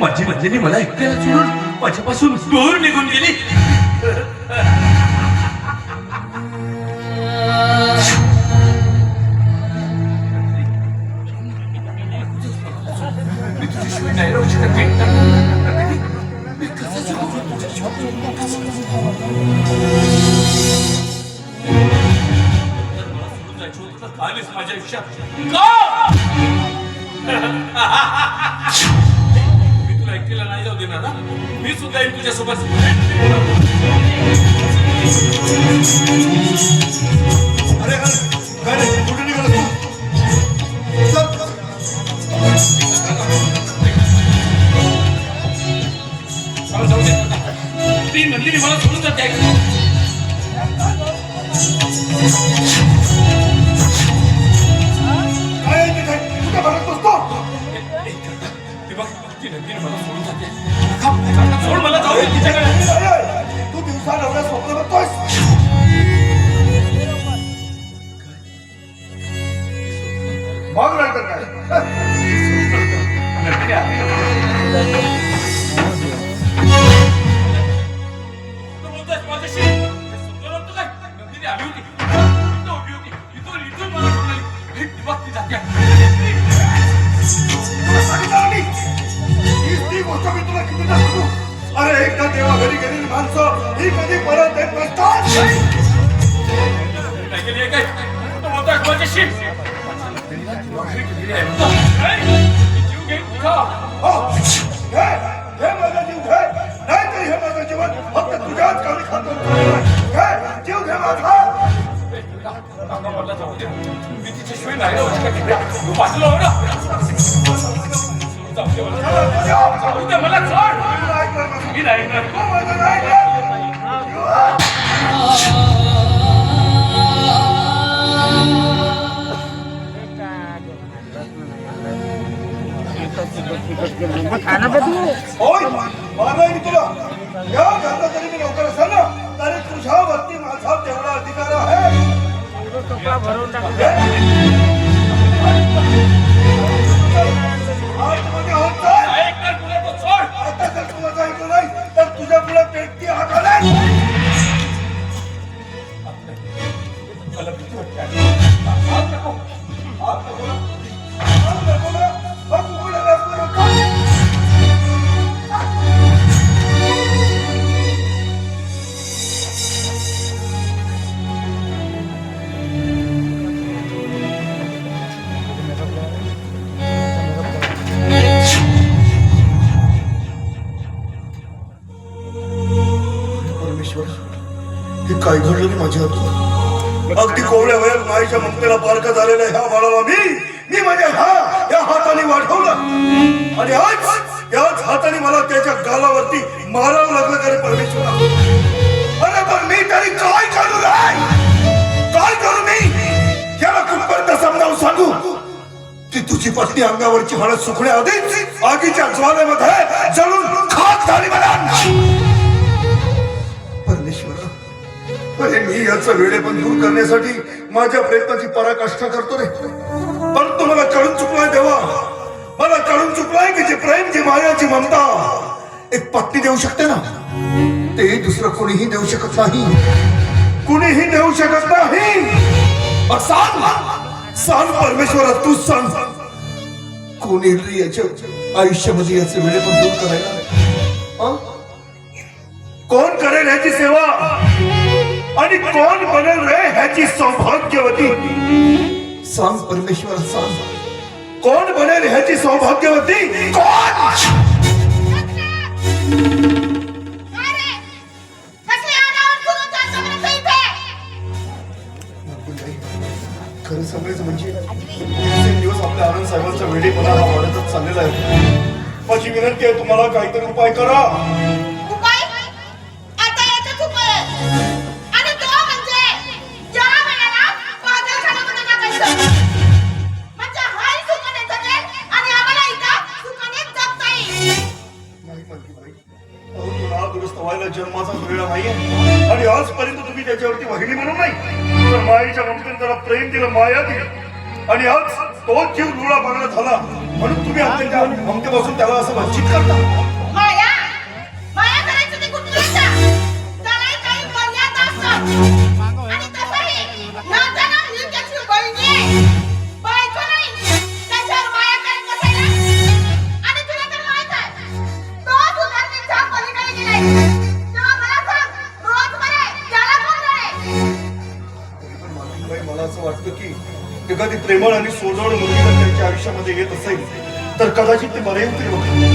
माझी मंजिली मला एकट्याला सोडून माझ्यापासून दूर निघून गेली. मी तुझ्याशिवाय नाही राहू शकत. मी कसं जगू आलीस माझ्या आयुष्यात मी तुला एकटीला नाही जाऊ देणार ना. मी सुद्धा येईल तुझ्यासोबत. अरे काय रे, कुठे निघाला तू? जाऊ दे. ती मंदिरी मला सोडून जाते. कुठे भरत बसतो? ती नंदिनी मला सोडून जाते. सोड मला, जाऊ दे तिच्याकडे. तू दिवसा नवऱ्या स्वप्न बघतोस? मग नंतर काय? बोलतोयस माझ्याशी? स्वप्न बघतो काय? नंदिनी आली होती, इथं उभी होती, इथून मला सोडली. ती बघ, ती जाते. तुला सांगितलं मी, ती गोष्ट मी तुला कितीदा सांगू? अरे एकदा देवा घरी गेलेली माणसं ही कधी परत येत नसतात. काय केली आहे काय? कुठं बोलतोयस माझ्याशी? जीव घेईन तुझा. हो, हे माझा जीव घे, नाहीतरी हे माझं जीवन फक्त तुझ्याच कामी खातो. घे, जीव घे माझा. मला जाऊ दे. मी तिच्याशिवाय नाही राहू शकत. तू बाजूला हो ना. जाऊ दे मला, सोड. मी नाही ऐकणार. तू माझं नाही ऐकलं. होय, मारलंय मी तुला. या घरला जरी मी नोकर असेल ना, तरी तुझ्यावरती माझा तेवढा अधिकार आहे. आतमध्ये होत चाल. ऐकणार तुला तो, सोड. आता जर तू माझं ऐकलं नाही तर तुझ्या पुढे पेटती हात आलाय. मला भीती वाटते. हात नको. हात नको ना. हात नको ना. हात उघडा नसतो नको. हे काय घडलं माझ्या हातून? अगदी कोवळ्या वयात माईच्या ममतेला पारखा झालेल्या ह्या बाळाला मी माझ्या या हाताने वाढवलं आणि आज याच हाताने मला त्याच्या गालावरती मारावं लागलं का रे परमेश्वरा? अरे पण मी तरी काय करू रे? काय करू मी? याला कुठपर्यंत समजावून सांगू की तुझी पत्नी अंगावरची हळद सुकण्याआधीच आगीच्या ज्वालेमध्ये जळून खाक झाली मला. परमेश्वरा, अरे मी याचा वेडेपण दूर करण्यासाठी माझ्या प्रयत्नाची पराकाष्ठा करतो रे, परंतु मला कळून चुकलाय देवा. मला कळून चुकलाय की जे प्रेम, जी माया, जी ममता एक पत्नी देऊ शकते ना, ते दुसरं कोणीही देऊ शकत नाही. कुणीही देऊ शकत नाही. सांग परमेश्वरा, तू सांग, कोणी याच्या आयुष्यामध्ये याचे वेडेपण दूर करायला? कोण करेल ह्याची सेवा आणि कोण बनेल रे ह्याची सौभाग्यवती? सांग परमेश्वर, सांग, कोण बनेल ह्याची सौभाग्यवती? कोण? खरं सांगायचं म्हणजे दिवसेंदिवस आपल्या आनंद साहेबांचा वेडेपणा हा वाढतच चाललेला आहे. माझी विनंती आहे, तुम्हाला काहीतरी उपाय करा. जन्माचा वेळ नाहीये आणि आजपर्यंत तुम्ही त्याच्यावरती वाहिनी म्हणून नाही तर मायेच्या ममतेने त्याला प्रेम दिलं, माया दिली आणि आज तोच जीव लुळा बांगला झाला म्हणून तुम्ही आपल्या ममतेपासून त्याला असं वंचित करता. माया माया करायचं ते कुठलं त्याला काही मर्यादा असतात आणि तसंही नाताना ही त्याची बहिणी आहे बायको नाही त्याच्यावर माया करत बसायला. आणि तुला तर माहित आहे तो सुधारणेच्या पलीकडे गेलाय तेव्हा मला सांग रोज बरे त्याला कोण आहे. बाई, मला असं वाटतं की एखादी प्रेमळ आणि सोजवळ मुलगी जर त्यांच्या आयुष्यामध्ये येत असेल तर कदाचित ते बरे होतील.